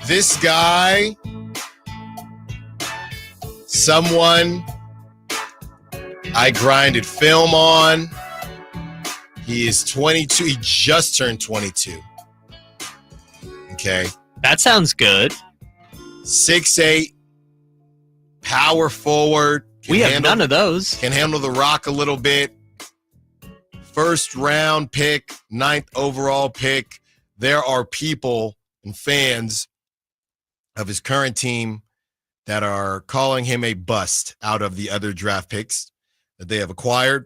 This guy, someone I grinded film on. He is 22. He just turned 22. Okay. That sounds good. 6'8", power forward. We have none of those. Can handle the rock a little bit. First round pick, 9th overall pick. There are people and fans of his current team that are calling him a bust out of the other draft picks that they have acquired.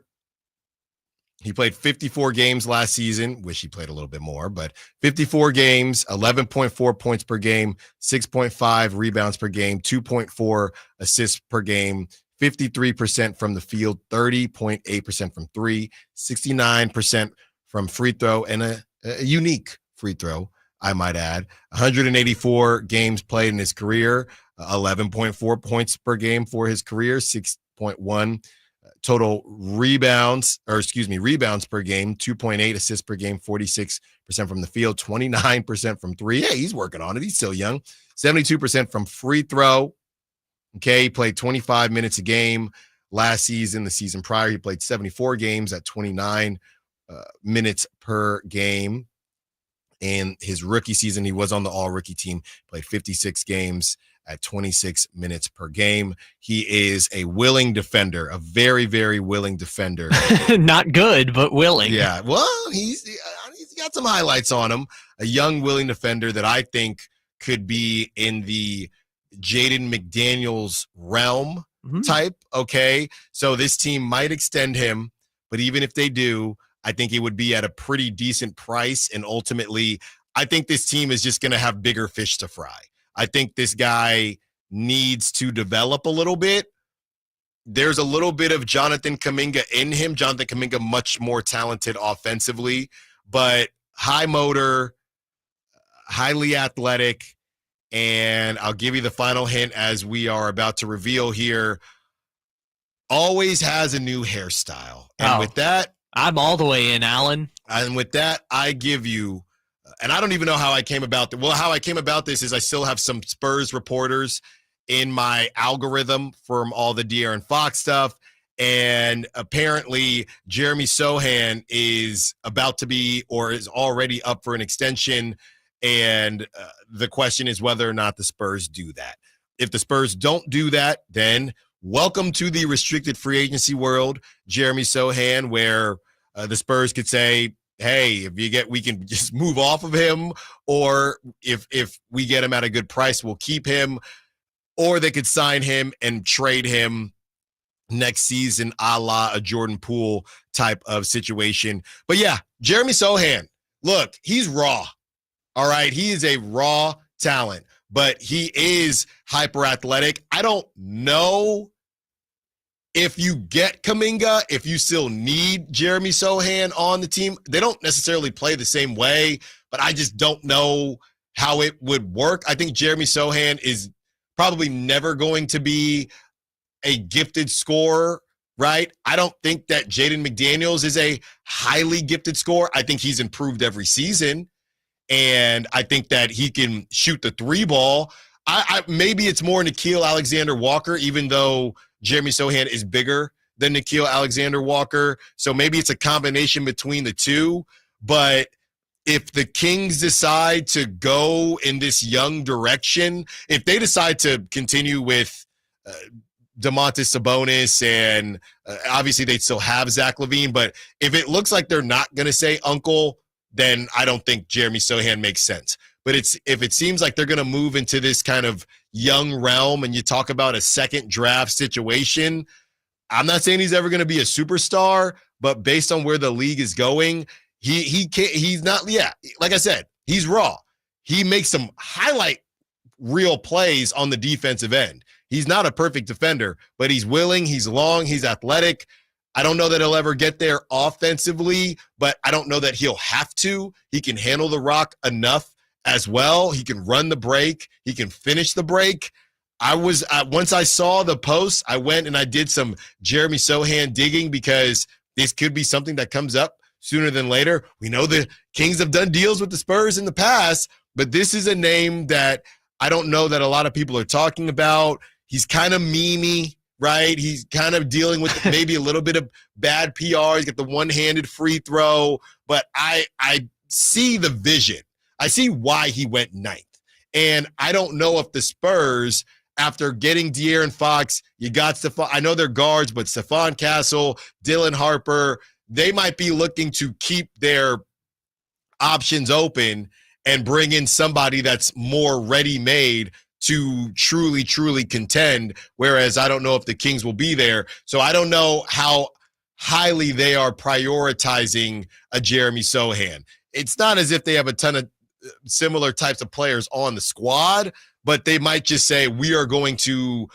He played 54 games last season. Wish he played a little bit more, but 54 games, 11.4 points per game, 6.5 rebounds per game, 2.4 assists per game, 53% from the field, 30.8% from three, 69% from free throw, and a unique free throw, I might add. 184 games played in his career, 11.4 points per game for his career, 6.1 total rebounds per game, 2.8 assists per game, 46% from the field, 29% from three. Hey, he's working on it. He's still young. 72% from free throw. Okay, he played 25 minutes a game last season. The season prior, he played 74 games at 29 minutes per game. In his rookie season, he was on the all-rookie team, played 56 games at 26 minutes per game. He is a willing defender, a very, very willing defender. Not good, but willing. Yeah, well, he's got some highlights on him. A young, willing defender that I think could be in the Jaden McDaniels realm type, okay? So this team might extend him, but even if they do, I think it would be at a pretty decent price, and ultimately, I think this team is just going to have bigger fish to fry. I think this guy needs to develop a little bit. There's a little bit of Jonathan Kuminga in him. Jonathan Kuminga, much more talented offensively, but high motor, highly athletic, and I'll give you the final hint as we are about to reveal here. Always has a new hairstyle. And with that, I'm all the way in, Allen. And with that, I give you, and I don't even know how I came about this. Well, how I came about this is I still have some Spurs reporters in my algorithm from all the De'Aaron Fox stuff. And apparently Jeremy Sochan is about to be, or is already up for an extension. And the question is whether or not the Spurs do that. If the Spurs don't do that, then welcome to the restricted free agency world, Jeremy Sochan, where the Spurs could say, hey, we can just move off of him, or if we get him at a good price, we'll keep him, or they could sign him and trade him next season, a la a Jordan Poole type of situation. But yeah, Jeremy Sochan, look, he's raw. All right, he is a raw talent, but he is hyper athletic. I don't know if you get Kuminga, if you still need Jeremy Sochan on the team. They don't necessarily play the same way, but I just don't know how it would work. I think Jeremy Sochan is probably never going to be a gifted scorer, right? I don't think that Jaden McDaniels is a highly gifted scorer. I think he's improved every season, and I think that he can shoot the three ball. Maybe it's more Nickeil Alexander-Walker, even though Jeremy Sochan is bigger than Nickeil Alexander-Walker. So maybe it's a combination between the two. But if the Kings decide to go in this young direction, if they decide to continue with Domantas Sabonis, and obviously they'd still have Zach LaVine, but if it looks like they're not going to say uncle, then I don't think Jeremy Sochan makes sense. But if it seems like they're going to move into this kind of young realm, and you talk about a second draft situation, I'm not saying he's ever going to be a superstar, but based on where the league is going, he's not. Yeah, like I said, he's raw. He makes some highlight reel plays on the defensive end. He's not a perfect defender, but he's willing, he's long, he's athletic. I don't know that he'll ever get there offensively, but I don't know that he'll have to. He can handle the rock enough as well. He can run the break. He can finish the break. Once I saw the post, I went and I did some Jeremy Sochan digging, because this could be something that comes up sooner than later. We know the Kings have done deals with the Spurs in the past, but this is a name that I don't know that a lot of people are talking about. He's kind of memey, right? He's kind of dealing with maybe a little bit of bad PR. He's got the one-handed free throw, but I see the vision. I see why he went ninth. And I don't know if the Spurs, after getting De'Aaron Fox, you got Stephon. I know they're guards, but Stephon Castle, Dylan Harper, they might be looking to keep their options open and bring in somebody that's more ready-made to truly, truly contend, whereas I don't know if the Kings will be there. So I don't know how highly they are prioritizing a Jeremy Sochan. It's not as if they have a ton of similar types of players on the squad, but they might just say, we are going to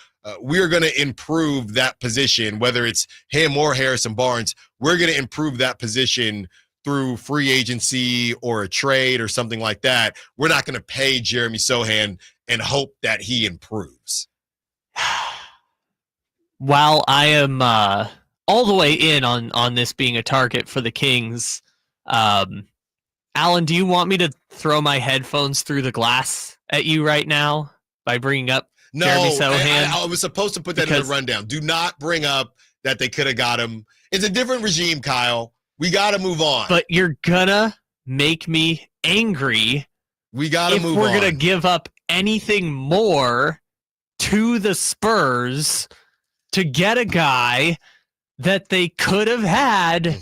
improve that position, whether it's him or Harrison Barnes. We're going to improve that position through free agency or a trade or something like that. We're not going to pay Jeremy Sochan and hope that he improves. While I am all the way in on this being a target for the Kings, Alan, do you want me to throw my headphones through the glass at you right now by bringing up Jeremy Sochan? I was supposed to put that in the rundown. Do not bring up that they could have got him. It's a different regime, Kyle. We got to move on. But you're gonna make me angry. We got to move on. If we're gonna give up anything more to the Spurs to get a guy that they could have had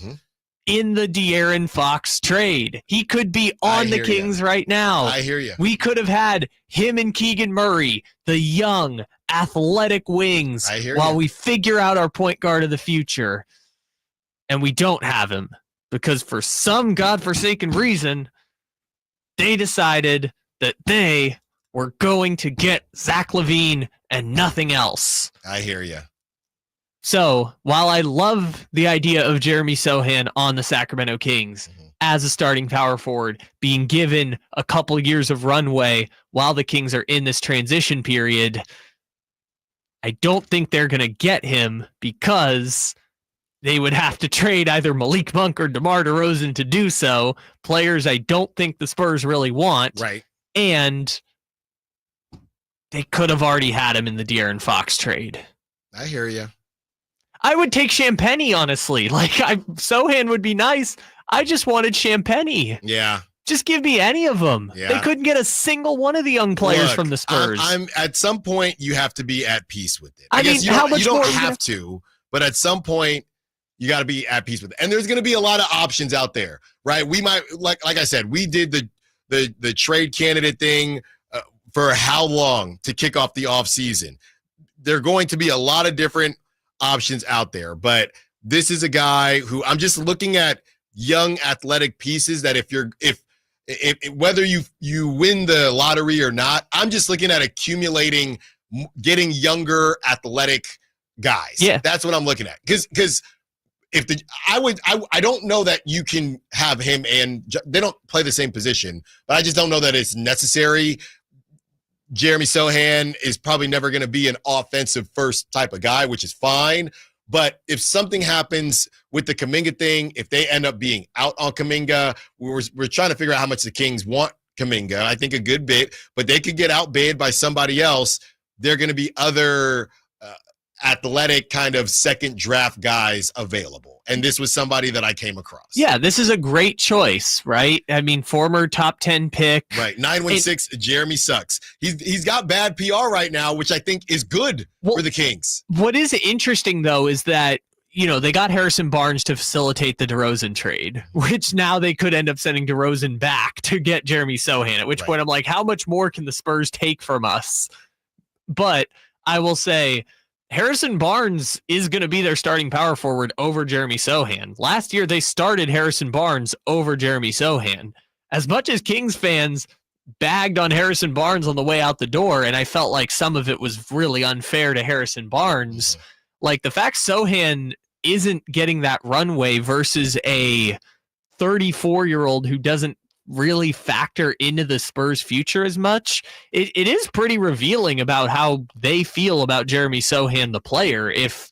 in the De'Aaron Fox trade. He could be on the Kings right now. I hear you. We could have had him and Keegan Murray, the young, athletic wings, while we figure out our point guard of the future. And we don't have him because for some godforsaken reason, they decided that they were going to get Zach LaVine and nothing else. I hear you. So while I love the idea of Jeremy Sochan on the Sacramento Kings as a starting power forward, being given a couple years of runway while the Kings are in this transition period, I don't think they're going to get him because they would have to trade either Malik Monk or DeMar DeRozan to do so, players I don't think the Spurs really want. Right. And they could have already had him in the De'Aaron Fox trade. I hear you. I would take Champagny, honestly. Sochan would be nice. I just wanted Champagny. Yeah. Just give me any of them. Yeah. They couldn't get a single one of the young players from the Spurs. I'm at some point you have to be at peace with it. I mean, guess you don't have to, but at some point you got to be at peace with it. And there's going to be a lot of options out there, right? We might, like I said, we did the trade candidate thing for how long to kick off the offseason. There are going to be a lot of different options out there, but this is a guy who I'm just looking at young athletic pieces that if whether you win the lottery or not, I'm just looking at accumulating, getting younger athletic guys. Yeah. That's what I'm looking at. Because I don't know that you can have him and they don't play the same position, but I just don't know that it's necessary. Jeremy Sochan is probably never going to be an offensive first type of guy, which is fine. But if something happens with the Kuminga thing, if they end up being out on Kuminga, we're trying to figure out how much the Kings want Kuminga. I think a good bit, but they could get outbid by somebody else. There are going to be other athletic kind of second draft guys available. And this was somebody that I came across. Yeah, this is a great choice, right? I mean, former top 10 pick. Right, 916, Jeremy sucks. He's got bad PR right now, which I think is good for the Kings. What is interesting, though, is that, they got Harrison Barnes to facilitate the DeRozan trade, which now they could end up sending DeRozan back to get Jeremy Sochan, at which point I'm like, how much more can the Spurs take from us? But I will say, Harrison Barnes is going to be their starting power forward over Jeremy Sochan. Last year, they started Harrison Barnes over Jeremy Sochan. As much as Kings fans bagged on Harrison Barnes on the way out the door, and I felt like some of it was really unfair to Harrison Barnes, like the fact Sochan isn't getting that runway versus a 34-year-old who doesn't really factor into the Spurs' future as much, it is pretty revealing about how they feel about Jeremy Sochan, the player. If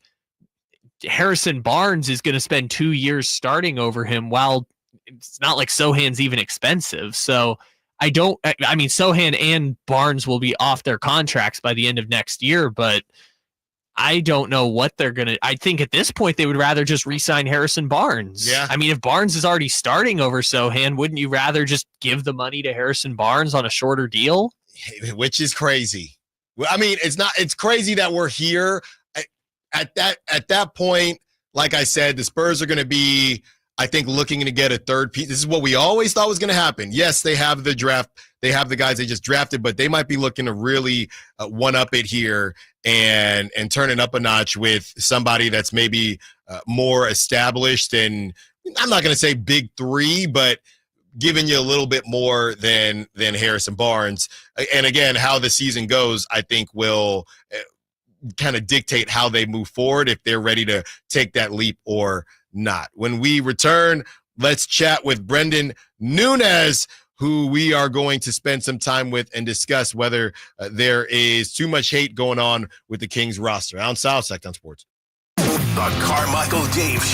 Harrison Barnes is going to spend 2 years starting over him, while it's not like Sochan's even expensive. So I mean, Sochan and Barnes will be off their contracts by the end of next year, but I don't know what they're going to. I think at this point, they would rather just re-sign Harrison Barnes. Yeah. I mean, if Barnes is already starting over Sochan, wouldn't you rather just give the money to Harrison Barnes on a shorter deal? Which is crazy. I mean, it's crazy that we're here at that point. Like I said, the Spurs are going to be, I think, looking to get a third piece. This is what we always thought was going to happen. Yes, they have the draft. They have the guys they just drafted, but they might be looking to really one-up it here and turn it up a notch with somebody that's maybe more established. And I'm not going to say big three, but giving you a little bit more than Harrison Barnes. And again, how the season goes, I think will kind of dictate how they move forward, if they're ready to take that leap or not. When we return, let's chat with Brendan Nunez, who we are going to spend some time with and discuss whether there is too much hate going on with the Kings roster. Allen Stiles, Sactown Sports. The Carmichael Dave Show.